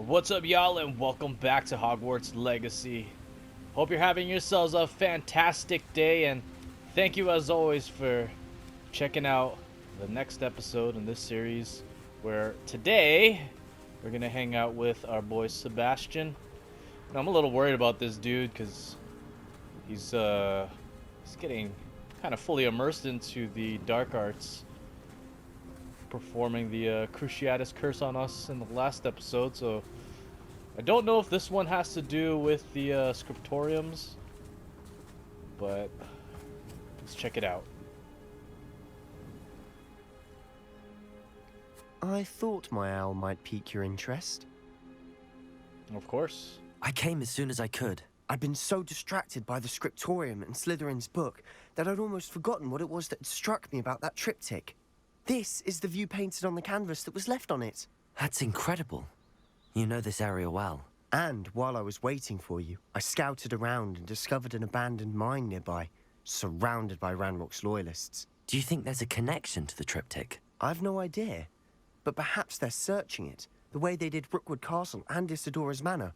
What's up, y'all, and welcome back to Hogwarts Legacy. Hope you're having yourselves a fantastic day, and thank you as always for checking out the next episode in this series, where today we're gonna hang out with our boy Sebastian. Now, I'm a little worried about this dude because he's getting kind of fully immersed into the dark arts, performing the Cruciatus curse on us in the last episode, so I don't know if this one has to do with the scriptoriums, but let's check it out. I thought my owl might pique your interest. Of course. I came as soon as I could. I'd been so distracted by the scriptorium and Slytherin's book that I'd almost forgotten what it was that struck me about that triptych. This is the view painted on the canvas that was left on it. That's incredible. You know this area well. And while I was waiting for you, I scouted around and discovered an abandoned mine nearby, surrounded by Ranrock's loyalists. Do you think there's a connection to the triptych? I've no idea, but perhaps they're searching it, the way they did Rookwood Castle and Isidora's Manor.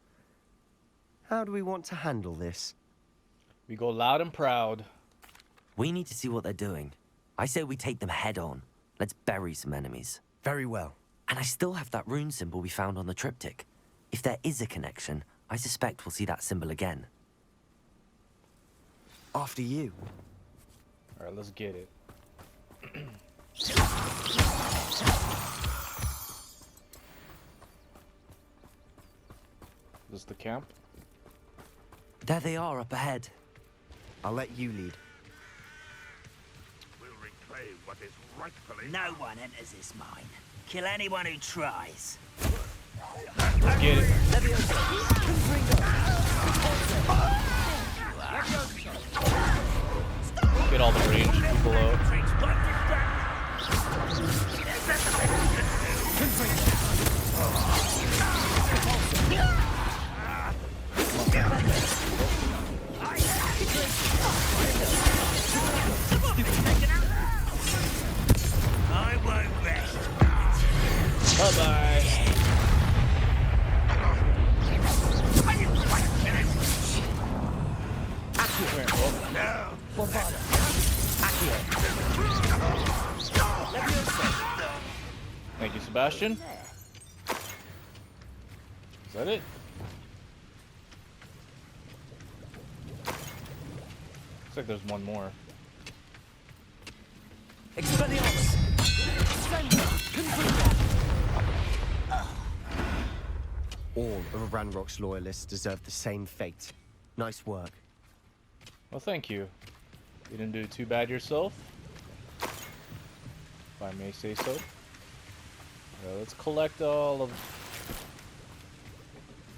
How do we want to handle this? We go loud and proud. We need to see what they're doing. I say we take them head on. Let's bury some enemies. Very well. And I still have that rune symbol we found on the triptych. If there is a connection, I suspect we'll see that symbol again. After you. Alright, let's get it. This is the camp? There they are up ahead. I'll let you lead. We'll reclaim what is rightfully No one enters this mine. Kill anyone who tries. Let's get it. Get all the ranged people out. I won't rest. Bye-bye. Thank you, Sebastian. Is that it? Looks like there's one more. Expelliarmus! All of Ranrock's loyalists deserve the same fate. Nice work. Well, thank you. You didn't do too bad yourself, if I may say so. Let's collect all of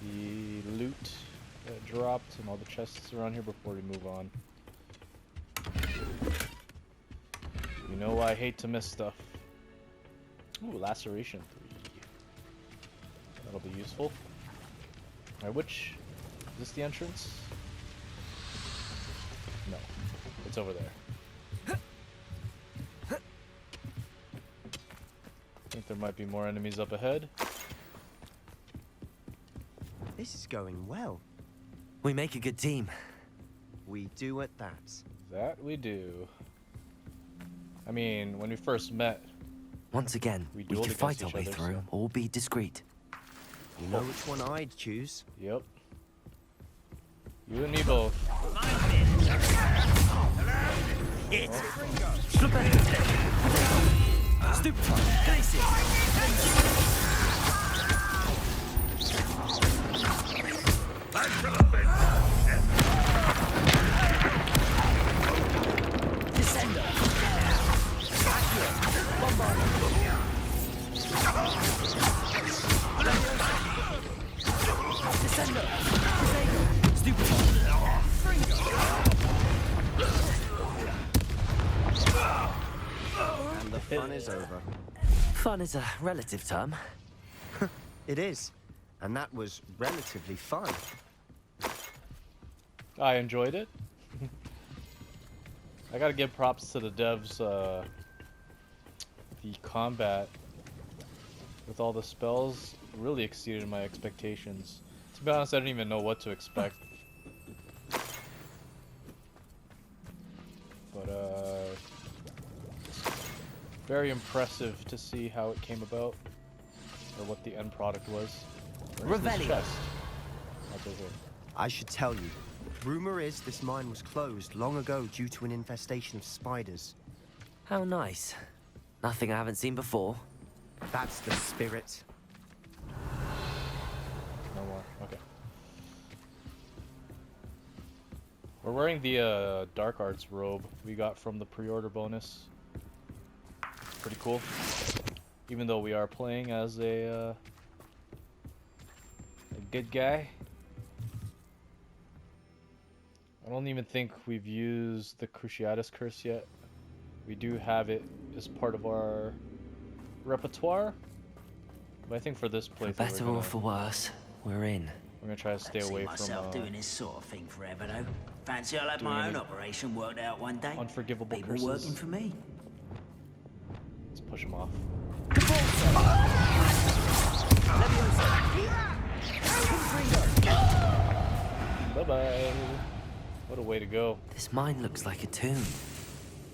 the loot that dropped and all the chests around here before we move on. You know I hate to miss stuff. Ooh, laceration 3. That'll be useful. Alright, which... is this the entrance? No. It's over there. I think there might be more enemies up ahead. This is going well. We make a good team. We do at that. That we do. I mean, when we first met, Once again, We we dueled could fight against our each way other, through, so- or be discreet. You know which one I'd choose. yep. You and me both. Hit. And the fun is over. Fun is a relative term. It is. And that was relatively fun. I enjoyed it. I gotta give props to the devs. The combat with all the spells really exceeded my expectations. To be honest, I didn't even know what to expect. But it's very impressive to see how it came about, or what the end product was. Where's this chest? Okay, here. I should tell you. Rumor is this mine was closed long ago due to an infestation of spiders. How nice. Nothing I haven't seen before. That's the spirit. No more. Okay. We're wearing the Dark Arts robe we got from the pre-order bonus. Pretty cool. Even though we are playing as a good guy. I don't even think we've used the Cruciatus Curse yet. We do have it as part of our repertoire. But I think for this For playthrough, better or for worse, we're in. we're gonna try to stay away I see myself from doing this sort of thing forever, though. Fancy I'll have my doing own any operation worked out one day. unforgivable People curses. working for me. Let's push him off. Bye-bye. What a way to go. This mine looks like a tomb.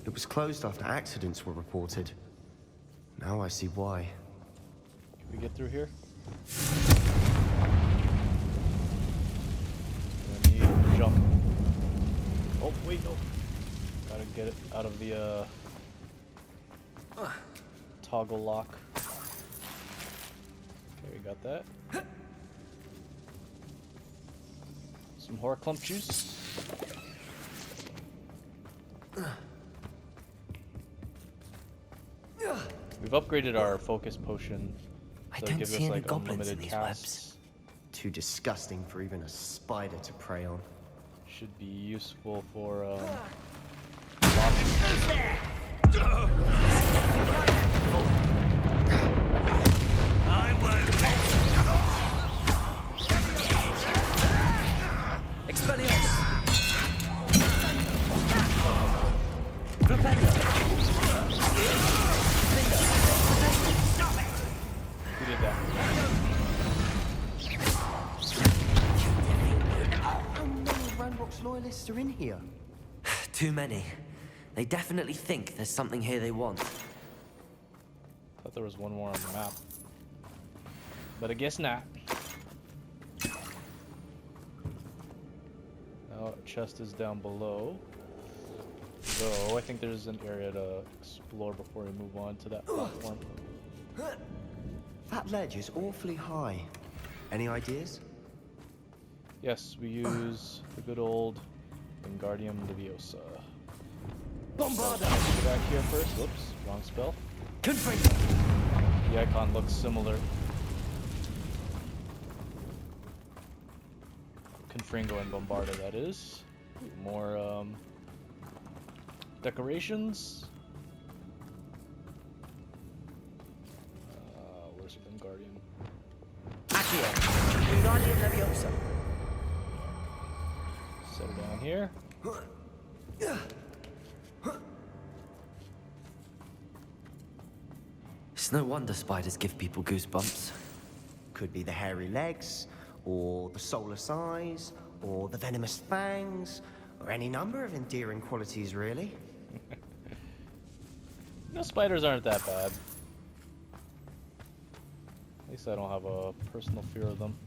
It was closed after accidents were reported. Now I see why. Can we get through here? I need to jump. Oh, wait, no. Gotta get it out of the, toggle lock. Okay, we got that. Some Horcrux juice. We've upgraded our focus potion, I so it don't gives see us any like goblins in unlimited these casts. Too disgusting for even a spider to prey on. Should be useful for I won't. Expelliarmus! Propelio! Who did that? How many Ranrock's loyalists are in here? Too many. They definitely think there's something here they want. Thought there was one more on the map, but I guess not. Now chest is down below. Though I think there's an area to explore before we move on to that platform. That ledge is awfully high. Any ideas? Yes, we use the good old Wingardium Leviosa. Bombarda! Get back here first. Whoops, wrong spell. Confringo! The icon looks similar. Confringo and Bombarda, that is. More decorations. Where's Wingardium? Accio! Wingardium Leviosa! Set it down here. It's no wonder spiders give people goosebumps. Could be the hairy legs, or the soulless eyes, or the venomous fangs, or any number of endearing qualities, really. No, spiders aren't that bad. At least I don't have a personal fear of them.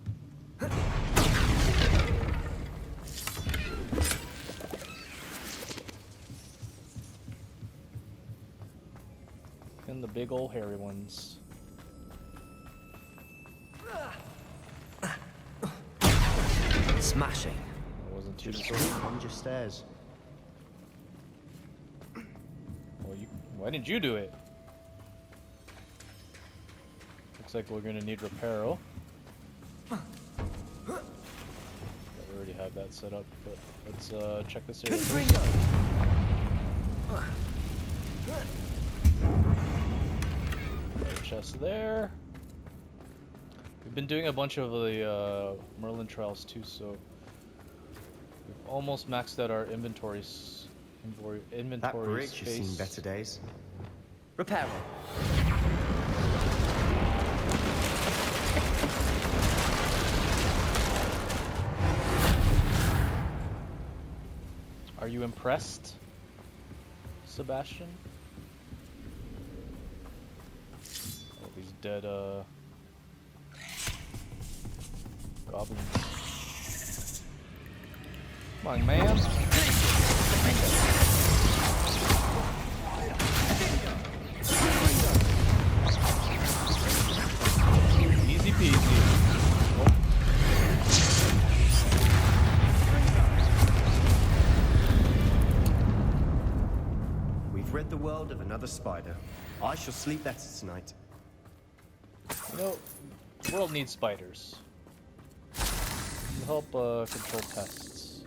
And the big old hairy ones. Smashing. It wasn't too Just difficult. come just stairs. Well, why didn't you do it? Looks like we're gonna need Reparo. I already have that set up, but let's check this area. Confringo! Another chest there. We've been doing a bunch of the Merlin trials too, so we've almost maxed out our inventories. That Inventory bridge has space. seen better days. Reparo! Are you impressed, Sebastian? All these dead goblins. Come on, man. Easy peasy. Oh. We've rid the world of another spider. I shall sleep better tonight. You know, the world needs spiders. To help control pests.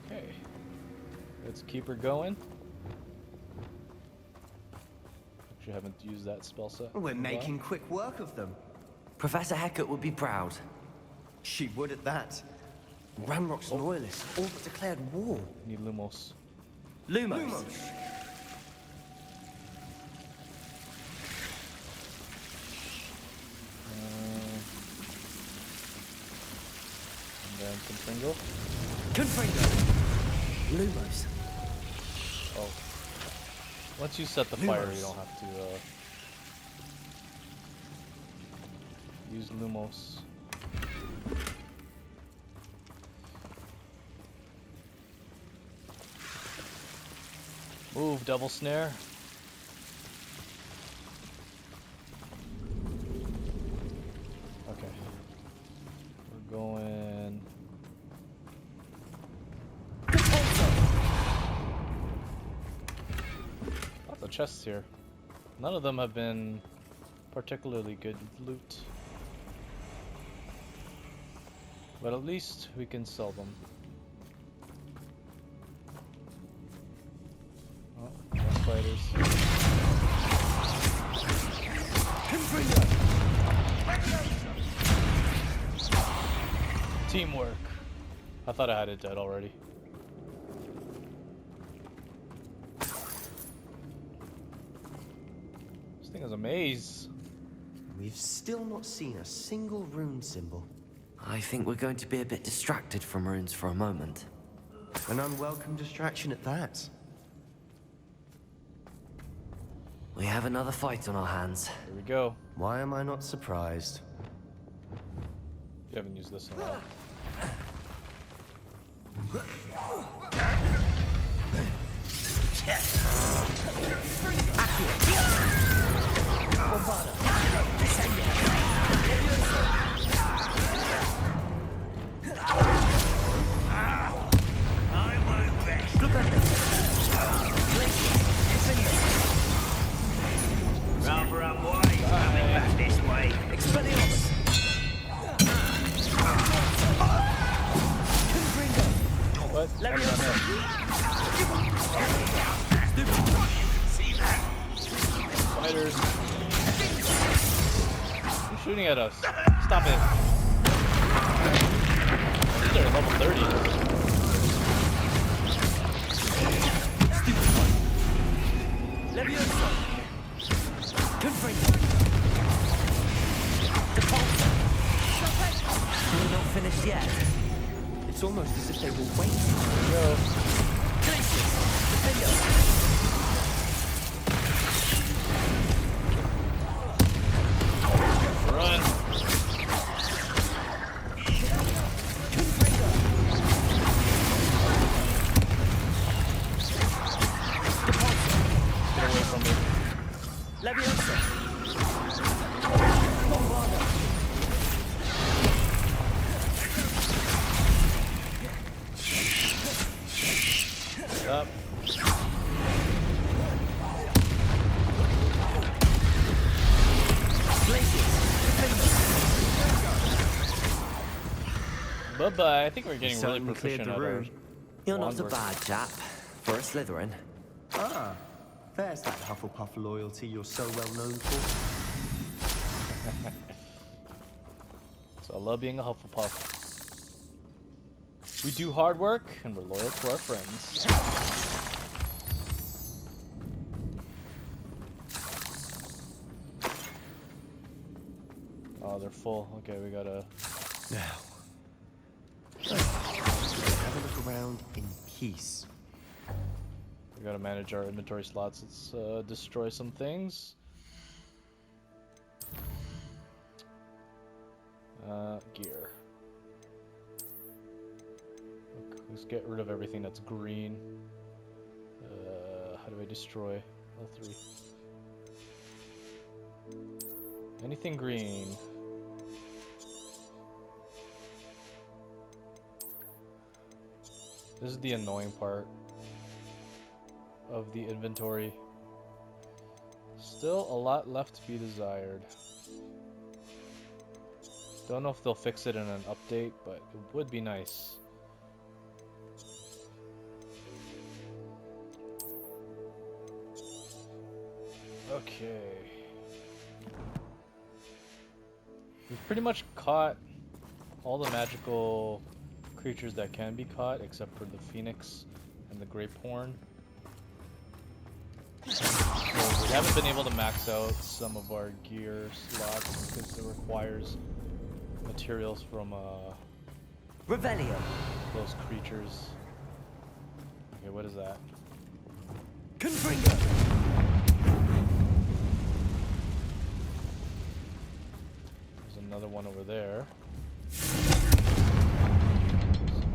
Okay. Let's keep her going. Actually, haven't used that spell set. We're making quick work of them. Professor Hecat would be proud. She would at that. Ranrock's loyalists all but declared war. Need Lumos. Lumos. And then Confringo. Confringo. Lumos. Oh. Once you set the fire, you don't have to use Lumos. Move, double snare. Okay. We're going... Lots of chests here. None of them have been particularly good loot. But at least we can sell them. Oh, more spiders. Teamwork. I thought I had it dead already. This thing is a maze. We've still not seen a single rune symbol. I think we're going to be a bit distracted from runes for a moment. An unwelcome distraction at that. We have another fight on our hands. Here we go. Why am I not surprised? You haven't used this in a while. Rather unwise coming back this way. Expelliarmus! What? Spiders. Who's shooting at us? Stop it. These are level 30. Leviosa! Confringo! Depulso! We're not finished yet. It's almost as if they were waiting. Here we go. Glacius! Defendo! Run. Get away from me. Leviosa! Up. Bye-bye. I think we're getting really Certainly cleared proficient the at our room. You're not a wand work. bad chap. For a Slytherin. Ah, there's that Hufflepuff loyalty you're so well known for. So I love being a Hufflepuff. We do hard work, and we're loyal to our friends. Oh, they're full. Okay, we gotta... Now, have a look around in peace. We gotta manage our inventory slots. Let's destroy some things. Gear. Okay, let's get rid of everything that's green. How do I destroy L3? Anything green. This is the annoying part of the inventory. Still a lot left to be desired. Don't know if they'll fix it in an update, but it would be nice. Okay. We've pretty much caught all the magical creatures that can be caught, except for the phoenix and the great porn. So we haven't been able to max out some of our gear slots because it requires materials from Revelio. those creatures. Okay, what is that? Confringo. There's another one over there.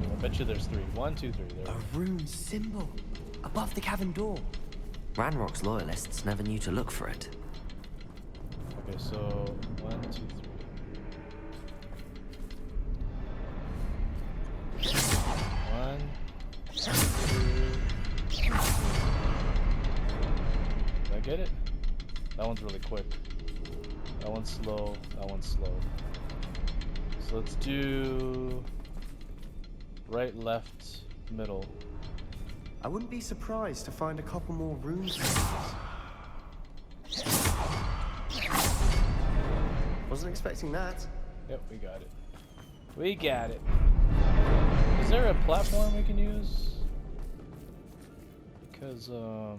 I bet you there's three. 1, 2, 3. There. A rune symbol above the cavern door. Ranrock's loyalists never knew to look for it. Okay, so 1, 2, 3. 1, 2. Did I get it? That one's really quick. That one's slow. That one's slow. So let's do right, left, middle. I wouldn't be surprised to find a couple more rune symbols. Wasn't expecting that. Yep, we got it. We got it. Is there a platform we can use? Because, I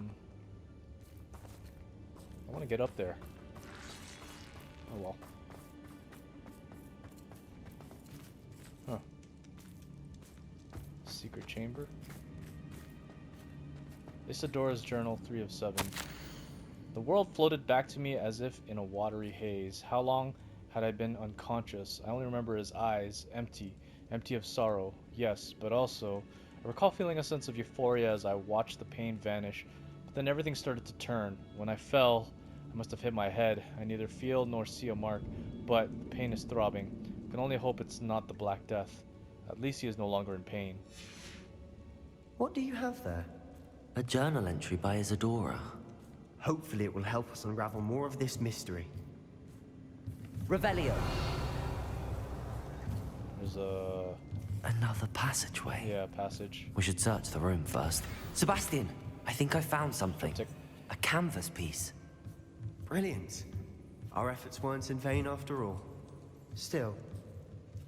want to get up there. Oh well. Huh. Secret chamber? Isadora's journal, 3 of 7. The world floated back to me as if in a watery haze. How long had I been unconscious? I only remember his eyes, empty of sorrow, yes, but also, I recall feeling a sense of euphoria as I watched the pain vanish, but then everything started to turn. When I fell, I must have hit my head. I neither feel nor see a mark, but the pain is throbbing. I can only hope it's not the Black Death. At least he is no longer in pain. What do you have there? A journal entry by Isadora. Hopefully it will help us unravel more of this mystery. Revelio. There's a... Another passageway. yeah, passage. We should search the room first. Sebastian, I think I found something. Tick. A canvas piece. Brilliant. Our efforts weren't in vain after all. Still,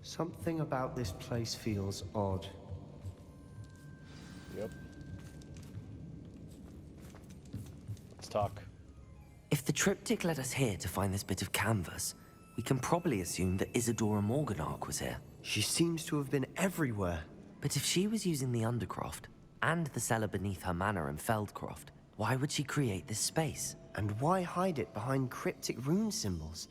something about this place feels odd. Yep. Let's talk. If the triptych led us here to find this bit of canvas, we can probably assume that Isadora Morganark was here. She seems to have been everywhere. But if she was using the Undercroft, and the cellar beneath her manor in Feldcroft, why would she create this space? And why hide it behind cryptic rune symbols?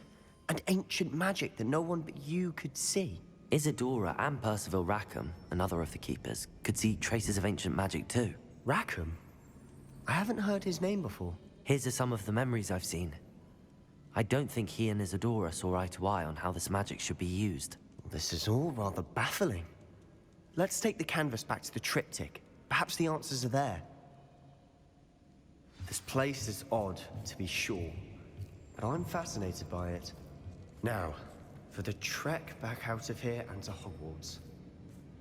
And ancient magic that no one but you could see? Isadora and Percival Rackham, another of the Keepers, could see traces of ancient magic too. Rackham? I haven't heard his name before. Here's some of the memories I've seen. I don't think he and Isadora saw eye to eye on how this magic should be used. This is all rather baffling. Let's take the canvas back to the triptych. Perhaps the answers are there. This place is odd, to be sure, but I'm fascinated by it. Now, for the trek back out of here and to Hogwarts.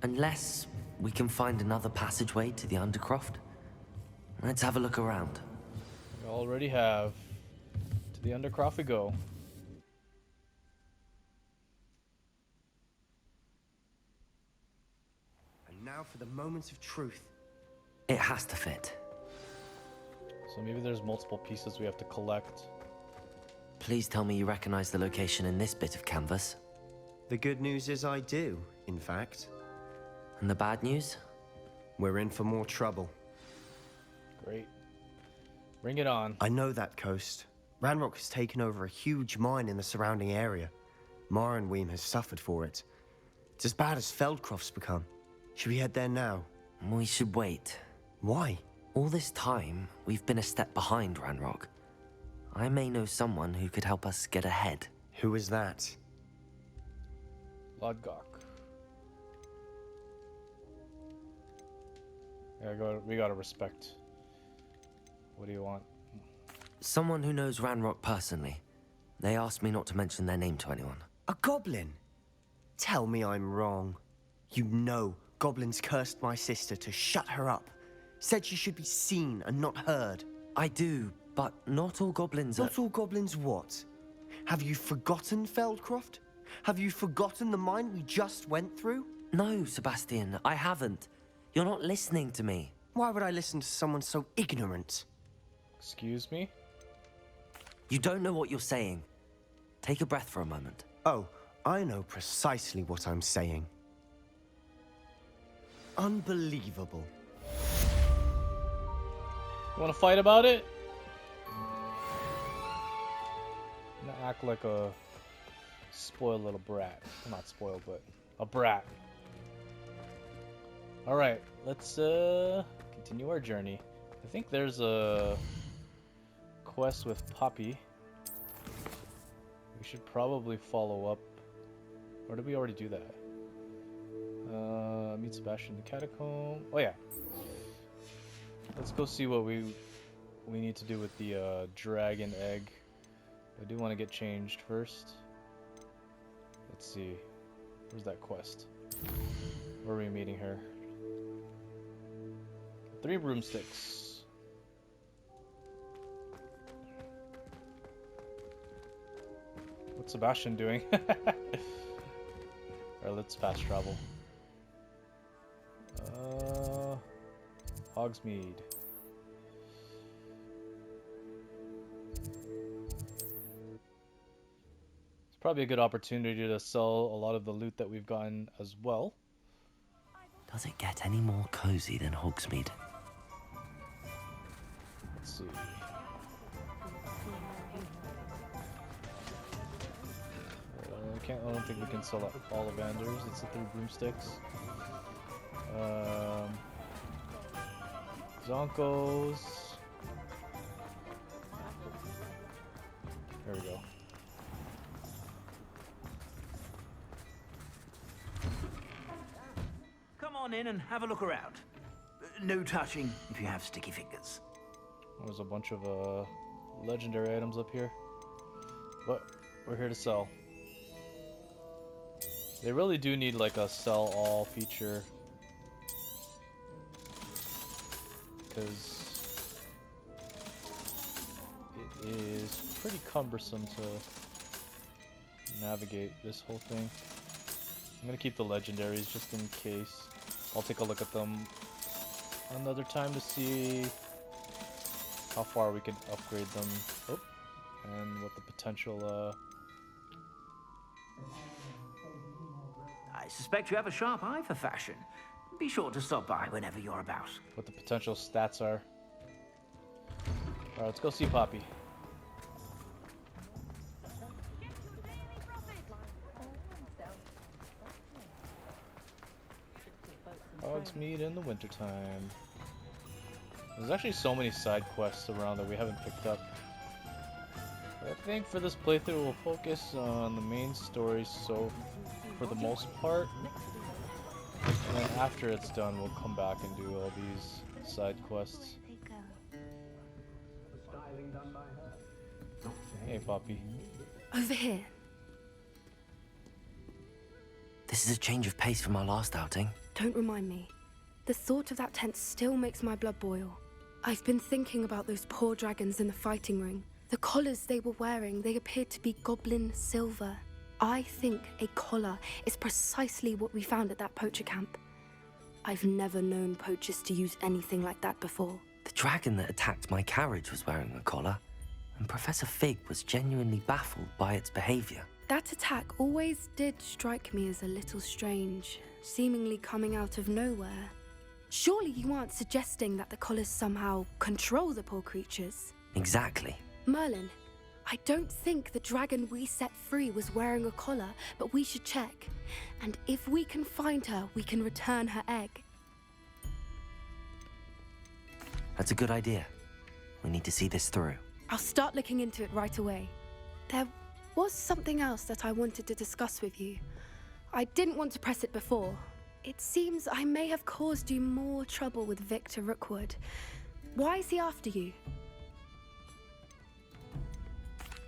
Unless we can find another passageway to the Undercroft. Let's have a look around. We already have. To the Undercroft we go. And now for the moments of truth. It has to fit. So maybe there's multiple pieces we have to collect. Please tell me you recognize the location in this bit of canvas. The good news is I do, in fact. And the bad news? We're in for more trouble. Great. Bring it on. I know that coast. Ranrock has taken over a huge mine in the surrounding area. Morinweem has suffered for it. It's as bad as Feldcroft's become. Should we head there now? We should wait. Why? All this time, we've been a step behind Ranrock. I may know someone who could help us get ahead. Who is that? Lodgok. Yeah, we gotta respect. What do you want? Someone who knows Ranrock personally. They asked me not to mention their name to anyone. A goblin? Tell me I'm wrong. You know goblins cursed my sister to shut her up. Said she should be seen and not heard. I do, but not all goblins are... Not all goblins what? Have you forgotten Feldcroft? Have you forgotten the mine we just went through? No, Sebastian, I haven't. You're not listening to me. Why would I listen to someone so ignorant? Excuse me? You don't know what you're saying. Take a breath for a moment. Oh, I know precisely what I'm saying. Unbelievable. You wanna fight about it? I'm gonna act like a spoiled little brat. Not spoiled, but a brat. Alright, let's continue our journey. I think there's a quest with Poppy. We should probably follow up. Or did we already do that? Meet Sebastian in the catacomb. Oh yeah. Let's go see what we need to do with the dragon egg. I do want to get changed first. Let's see. Where's that quest? Where are we meeting her? 3 broomsticks. What's Sebastian doing? Alright, let's fast travel. Hogsmeade. It's probably a good opportunity to sell a lot of the loot that we've gotten as well. Does it get any more cozy than Hogsmeade? Let's see. I don't think we can sell all of Anders. It's the 3 broomsticks. Zonkos. There we go. Come on in and have a look around. No touching if you have sticky fingers. There's a bunch of legendary items up here. But we're here to sell. They really do need like a sell all feature. Because it is pretty cumbersome to navigate this whole thing. I'm gonna keep the legendaries just in case. I'll take a look at them another time to see how far we can upgrade them. Oh, and what the potential I suspect you have a sharp eye for fashion. Be sure to stop by whenever you're about. what the potential stats are. Alright, let's go see Poppy. Hogsmeade in the wintertime. There's actually so many side quests around that we haven't picked up. But I think for this playthrough we'll focus on the main story, so for the most part. And then after it's done we'll come back and do all these side quests. Hey Poppy. Over here. This is a change of pace from our last outing. Don't remind me. The thought of that tent still makes my blood boil. I've been thinking about those poor dragons in the fighting ring. The collars they were wearing, they appeared to be goblin silver. I think a collar is precisely what we found at that poacher camp. I've never known poachers to use anything like that before. The dragon that attacked my carriage was wearing a collar. and Professor Fig was genuinely baffled by its behavior. That attack always did strike me as a little strange, seemingly coming out of nowhere. Surely you aren't suggesting that the collars somehow control the poor creatures? Exactly. Merlin, I don't think the dragon we set free was wearing a collar, but we should check. And if we can find her, we can return her egg. That's a good idea. We need to see this through. I'll start looking into it right away. There was something else that I wanted to discuss with you. I didn't want to press it before. It seems I may have caused you more trouble with Victor Rookwood. Why is he after you?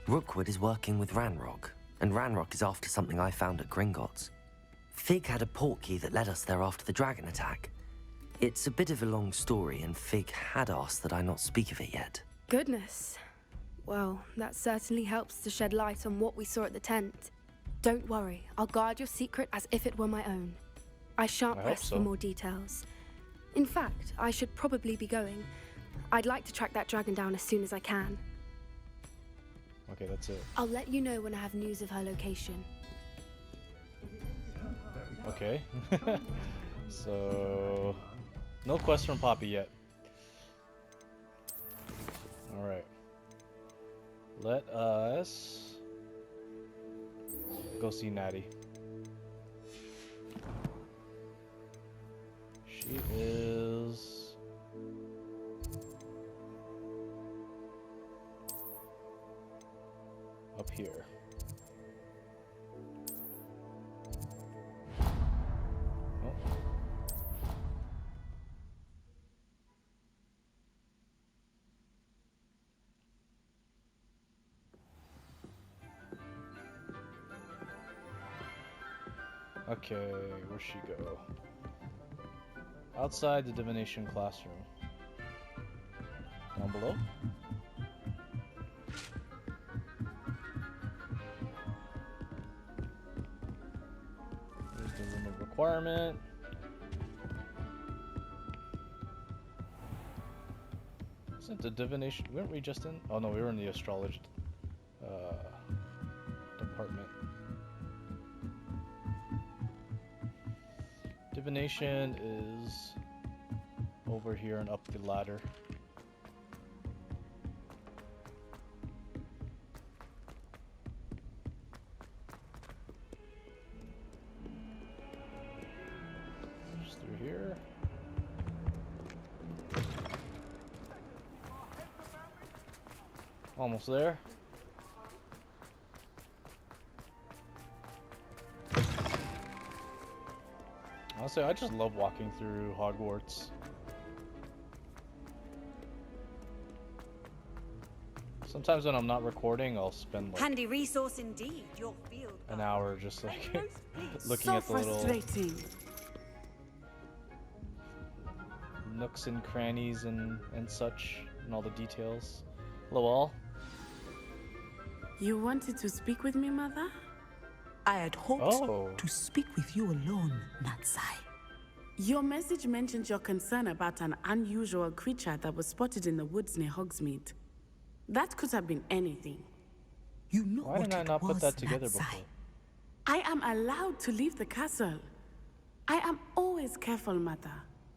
Rookwood is working with Ranrock, and Ranrock is after something I found at Gringotts. Fig had a portkey that led us there after the dragon attack. It's a bit of a long story, and Fig had asked that I not speak of it yet. Goodness. Well, that certainly helps to shed light on what we saw at the tent. Don't worry, I'll guard your secret as if it were my own. I shan't press for more details. In fact, I should probably be going. I'd like to track that dragon down as soon as I can. Okay, that's it. I'll let you know when I have news of her location. Okay. So, no quest from Poppy yet. Alright. Let us go see Natty. She is up here. Oh. Okay, where'd she go? Outside the divination classroom. Down below? There's the room of requirement. Isn't the divination... Weren't we just in? Oh no, we were in the astrology department. Divination is over here and up the ladder. Just through here. Almost there. Honestly, I just love walking through Hogwarts. Sometimes when I'm not recording, I'll spend like handy resource indeed. Your field an hour just like looking so at the little frustrating nooks and crannies and such, and all the details. Hello all. You wanted to speak with me, Mother? I had hoped to speak with you alone, Natsai. Your message mentioned your concern about an unusual creature that was spotted in the woods near Hogsmeade. That could have been anything. You know Why did I not put that together before? I am allowed to leave the castle. I am always careful, Mother.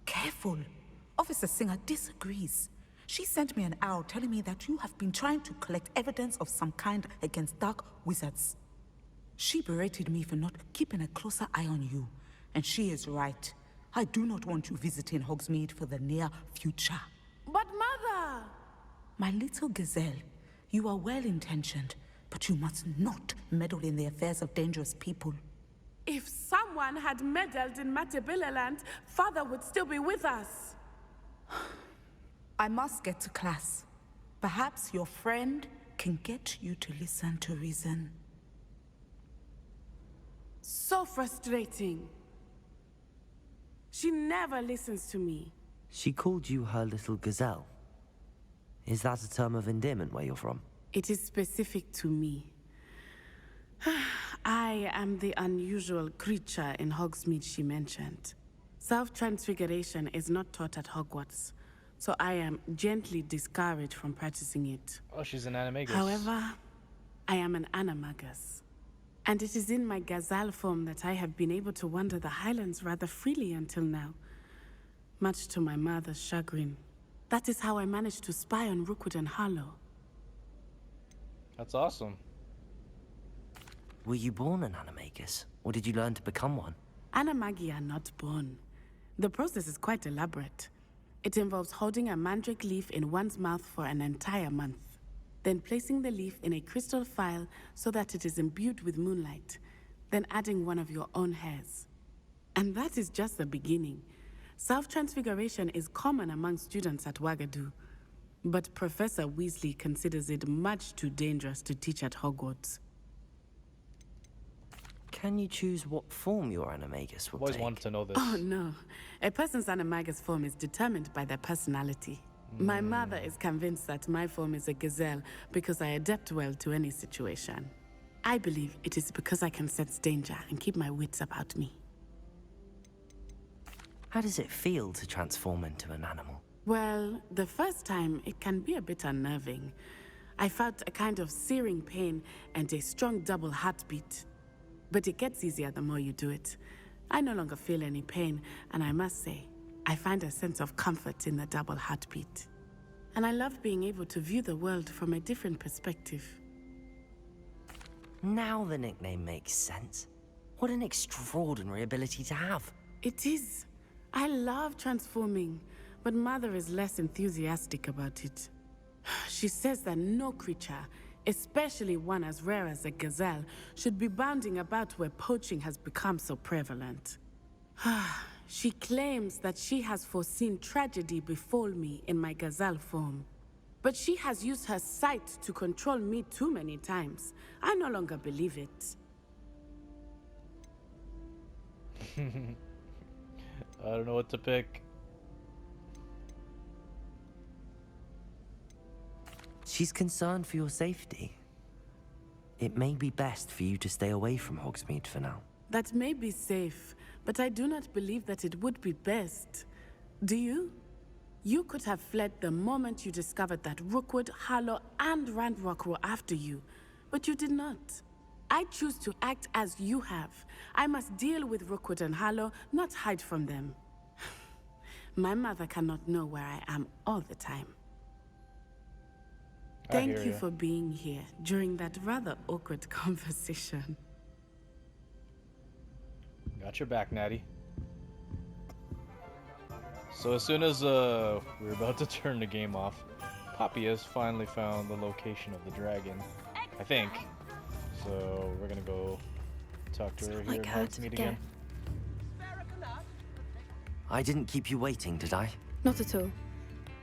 Careful? Officer Singer disagrees. She sent me an owl telling me that you have been trying to collect evidence of some kind against dark wizards. She berated me for not keeping a closer eye on you, and she is right. I do not want you visiting Hogsmeade for the near future. But Mother! My little gazelle, you are well-intentioned, but you must not meddle in the affairs of dangerous people. If someone had meddled in Matabeleland, Father would still be with us. I must get to class. Perhaps your friend can get you to listen to reason. So frustrating. She never listens to me. She called you her little gazelle. Is that a term of endearment where you're from? It is specific to me. I am the unusual creature in Hogsmeade she mentioned. Self-transfiguration is not taught at Hogwarts, so I am gently discouraged from practicing it. Oh, she's an animagus. However, I am an animagus. And it is in my gazelle form that I have been able to wander the highlands rather freely until now. Much to my mother's chagrin. That is how I managed to spy on Rookwood and Harlow. That's awesome. Were you born an animagus, or did you learn to become one? Animagi are not born. The process is quite elaborate. It involves holding a mandrake leaf in one's mouth for an entire month, then placing the leaf in a crystal phial so that it is imbued with moonlight, then adding one of your own hairs. And that is just the beginning. Self-transfiguration is common among students at Wagadu, but Professor Weasley considers it much too dangerous to teach at Hogwarts. Can you choose what form your animagus will I've always take? wanted to know this. Oh no, a person's animagus form is determined by their personality. My mother is convinced that my form is a gazelle because I adapt well to any situation. I believe it is because I can sense danger and keep my wits about me. How does it feel to transform into an animal? Well, the first time, it can be a bit unnerving. I felt a kind of searing pain and a strong double heartbeat. But it gets easier the more you do it. I no longer feel any pain, and I must say, I find a sense of comfort in the double heartbeat. And I love being able to view the world from a different perspective. Now the nickname makes sense. What an extraordinary ability to have. It is. I love transforming, but Mother is less enthusiastic about it. She says that no creature, especially one as rare as a gazelle, should be bounding about where poaching has become so prevalent. She claims that she has foreseen tragedy befall me in my gazelle form. But she has used her sight to control me too many times. I no longer believe it. I don't know what to pick. She's concerned for your safety. It may be best for you to stay away from Hogsmeade for now. That may be safe, but I do not believe that it would be best. Do you? You could have fled the moment you discovered that Rookwood, Harlow, and Ranrock were after you, but you did not. I choose to act as you have. I must deal with Rookwood and Harlow, not hide from them. My mother cannot know where I am all the time. Thank you for being here during that rather awkward conversation. Got your back, Natty. So as soon as we're about to turn the game off, Poppy has finally found the location of the dragon, I think. So we're gonna go talk to her here like in her to Hogsmeade forget. again. I didn't keep you waiting, did I? Not at all.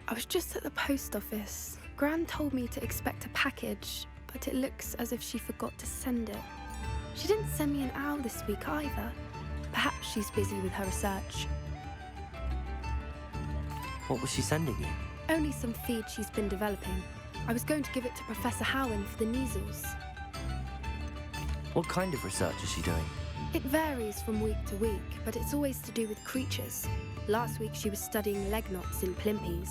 I was just at the post office. Gran told me to expect a package, but it looks as if she forgot to send it. She didn't send me an owl this week either. Perhaps she's busy with her research. What was she sending you? Only some feed she's been developing. I was going to give it to Professor Howin for the measles. What kind of research is she doing? It varies from week to week, but it's always to do with creatures. Last week she was studying leg knots in plimpies.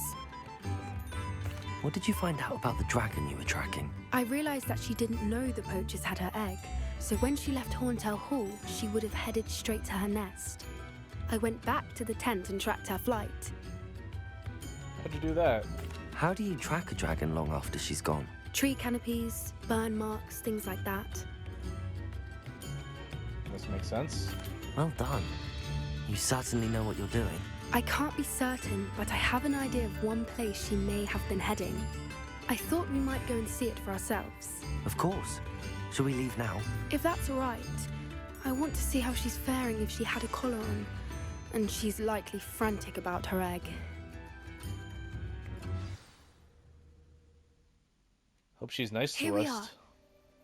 What did you find out about the dragon you were tracking? I realized that she didn't know the poachers had her egg, so when she left Horntail Hall, she would have headed straight to her nest. I went back to the tent and tracked her flight. How'd you do that? How do you track a dragon long after she's gone? Tree canopies, burn marks, things like that. This makes sense. Well done. You certainly know what you're doing. I can't be certain, but I have an idea of one place she may have been heading. I thought we might go and see it for ourselves. Of course. Shall we leave now? If that's all right, I want to see how she's faring if she had a collar on. And she's likely frantic about her egg. Hope she's nice Here to we us. are.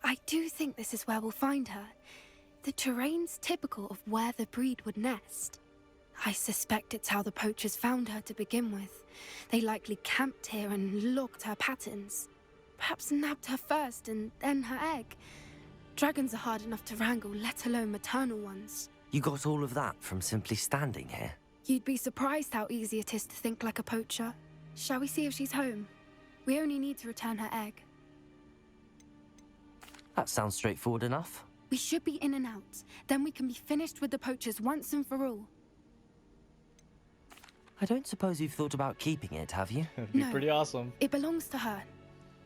I do think this is where we'll find her. The terrain's typical of where the breed would nest. I suspect it's how the poachers found her to begin with. They likely camped here and logged her patterns. Perhaps nabbed her first and then her egg. Dragons are hard enough to wrangle, let alone maternal ones. You got all of that from simply standing here? You'd be surprised how easy it is to think like a poacher. Shall we see if she's home? We only need to return her egg. That sounds straightforward enough. We should be in and out. Then we can be finished with the poachers once and for all. I don't suppose you've thought about keeping it, have you? It'd be pretty awesome. It belongs to her.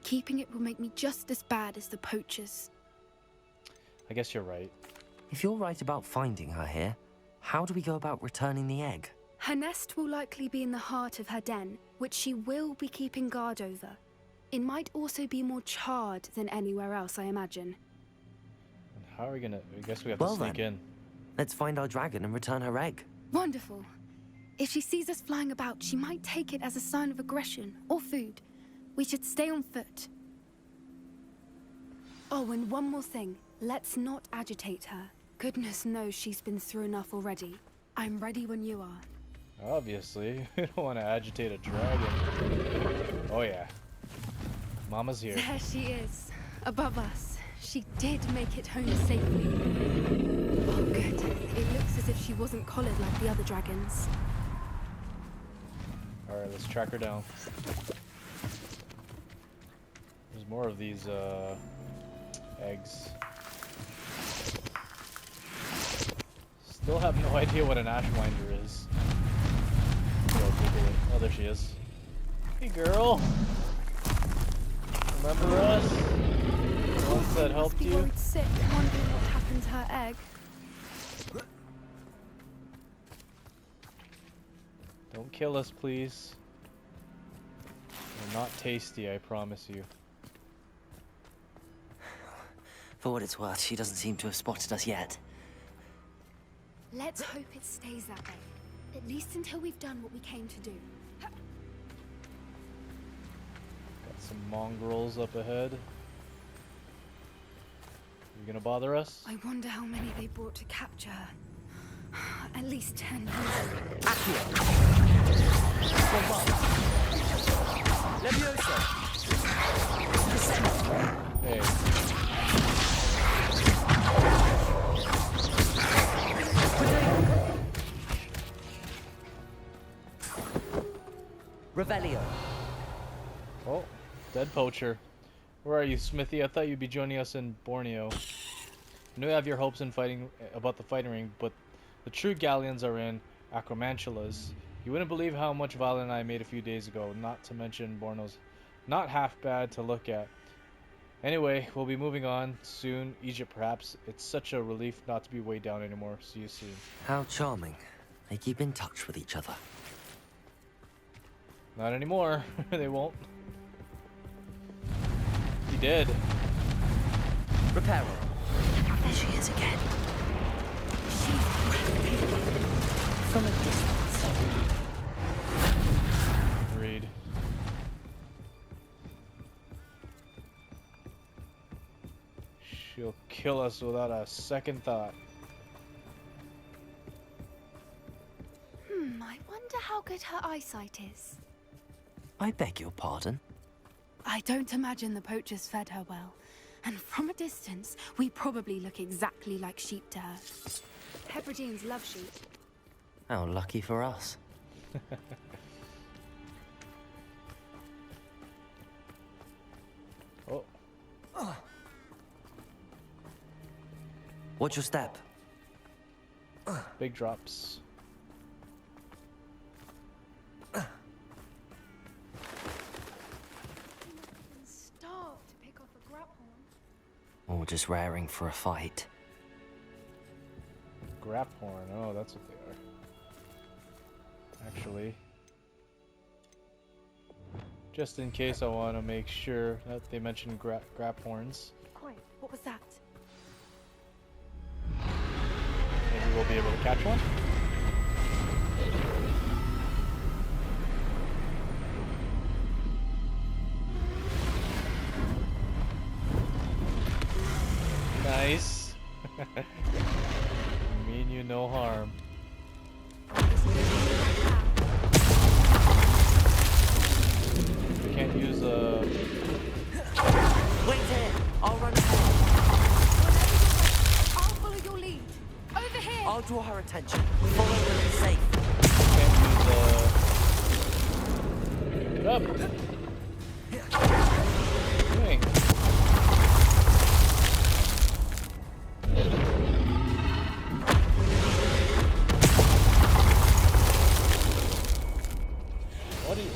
Keeping it will make me just as bad as the poachers. I guess you're right. If you're right about finding her here, how do we go about returning the egg? Her nest will likely be in the heart of her den, which she will be keeping guard over. It might also be more charred than anywhere else, I imagine. And how are we gonna... I guess we have to sneak in. Let's find our dragon and return her egg. Wonderful. If she sees us flying about, she might take it as a sign of aggression or food. We should stay on foot. Oh, and one more thing. Let's not agitate her. Goodness knows she's been through enough already. I'm ready when you are. Obviously. We don't want to agitate a dragon. Oh yeah. Mama's here. There she is. Above us. She did make it home safely. Oh, good. It looks as if she wasn't collared like the other dragons. Alright, let's track her down. There's more of these, eggs. Still have no idea what an ashwinder is. Go Google it. Oh, there she is. Hey, girl! Remember us? The ones that helped you? Must be sick, wondering what happened to her egg. Don't kill us, please. They're not tasty, I promise you. For what it's worth, she doesn't seem to have spotted us yet. Let's hope it stays that way. At least until we've done what we came to do. Got some mongrels up ahead. You gonna bother us? I wonder how many they brought to capture her. At least 10 years. Hey. Revelio. Oh, dead poacher. Where are you, Smithy? I thought you'd be joining us in Borneo. I know you have your hopes in fighting about the fighting ring, but the true galleons are in Acromantulas. You wouldn't believe how much Violet and I made a few days ago, not to mention Borneo's not half bad to look at. Anyway, we'll be moving on soon. Egypt, perhaps. It's such a relief not to be weighed down anymore. See you soon. How charming. They keep in touch with each other. Not anymore. They won't. He did. Reparo. There she is again. From a distance. Agreed. She'll kill us without a second thought. I wonder how good her eyesight is. I beg your pardon? I don't imagine the poachers fed her well. And from a distance, we probably look exactly like sheep to her. Hebrideans love sheep. How lucky for us. Oh. Watch your step. Big drops. Start to pick off a grapple. Or just raring for a fight. Graphorn. Oh, that's what they are. Actually. Just in case, I want to make sure that they mention graphorns. Quiet, what was that? Maybe we'll be able to catch one. Nice. Mean you no harm. We can't use a... Wait here! I'll run ahead. I'll follow your lead. Over here! I'll draw her attention. Follow her and safe. Can't use a... Pick it up? Doing?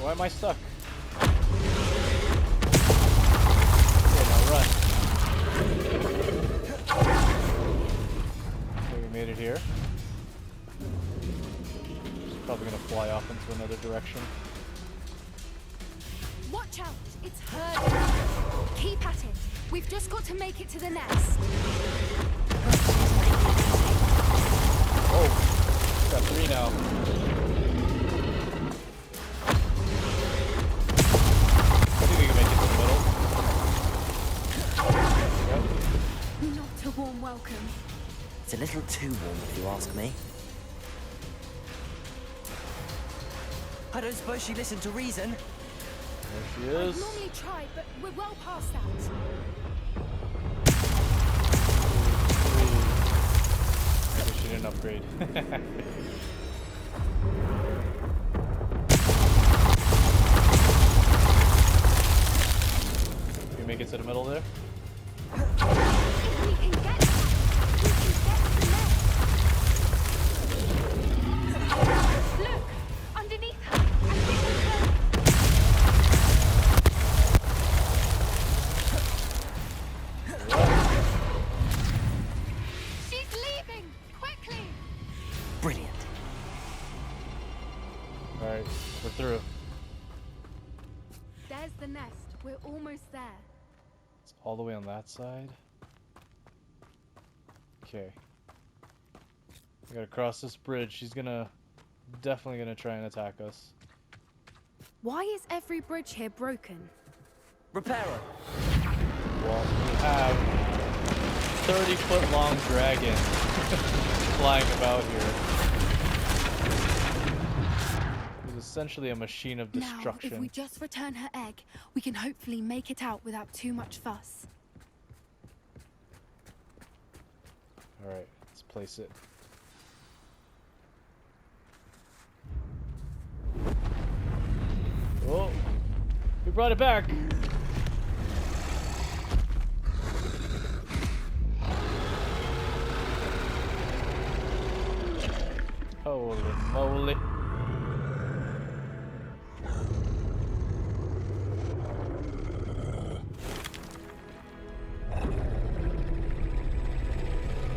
Why am I stuck? Okay, now run. Okay, we made it here. She's probably gonna fly off into another direction. Watch out! It's her. Keep at it. We've just got to make it to the nest. Oh, we got 3 now. I think we can make it to the middle. Yep. Not a warm welcome. It's a little too warm, if you ask me. I don't suppose she listened to reason. There she I'd is. normally try, but we're well past that. Maybe she didn't upgrade. Can we make it to the middle there? If we can get to the nest. Look! Underneath her! I think we can. She's leaving! Quickly! Brilliant. Alright, we're through. There's the nest. We're almost there. It's all the way on that side. Okay. We gotta cross this bridge. She's definitely gonna try and attack us. Why is every bridge here broken? Repair her. Well, we have 30-foot long dragon flying about here. It's essentially a machine of destruction. Now, if we just return her egg, we can hopefully make it out without too much fuss. Alright, let's place it. Oh, we brought it back. Holy moly.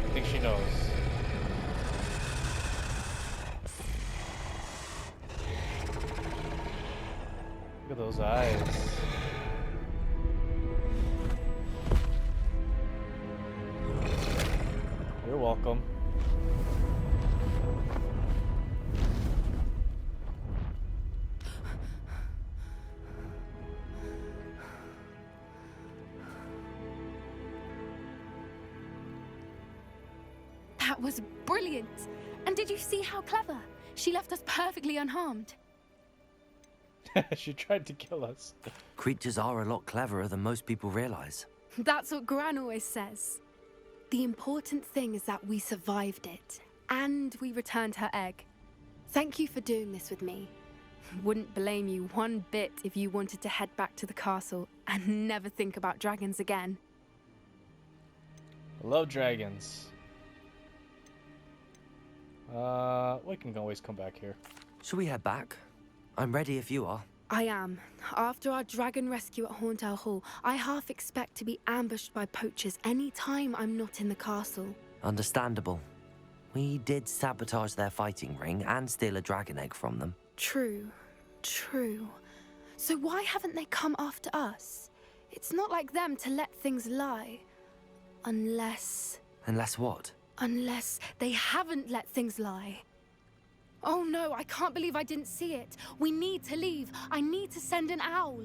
I think she knows. Look at those eyes. You're welcome. That was brilliant! And did you see how clever? She left us perfectly unharmed. She tried to kill us. Creatures are a lot cleverer than most people realize. That's what Gran always says. The important thing is that we survived it, and we returned her egg. Thank you for doing this with me. Wouldn't blame you one bit if you wanted to head back to the castle and never think about dragons again. I love dragons. We can always come back here. Shall we head back? I'm ready if you are. I am. After our dragon rescue at Hauntel Hall, I half expect to be ambushed by poachers any time I'm not in the castle. Understandable. We did sabotage their fighting ring and steal a dragon egg from them. True. True. So why haven't they come after us? It's not like them to let things lie. Unless what? Unless they haven't let things lie. Oh no, I can't believe I didn't see it. We need to leave. I need to send an owl.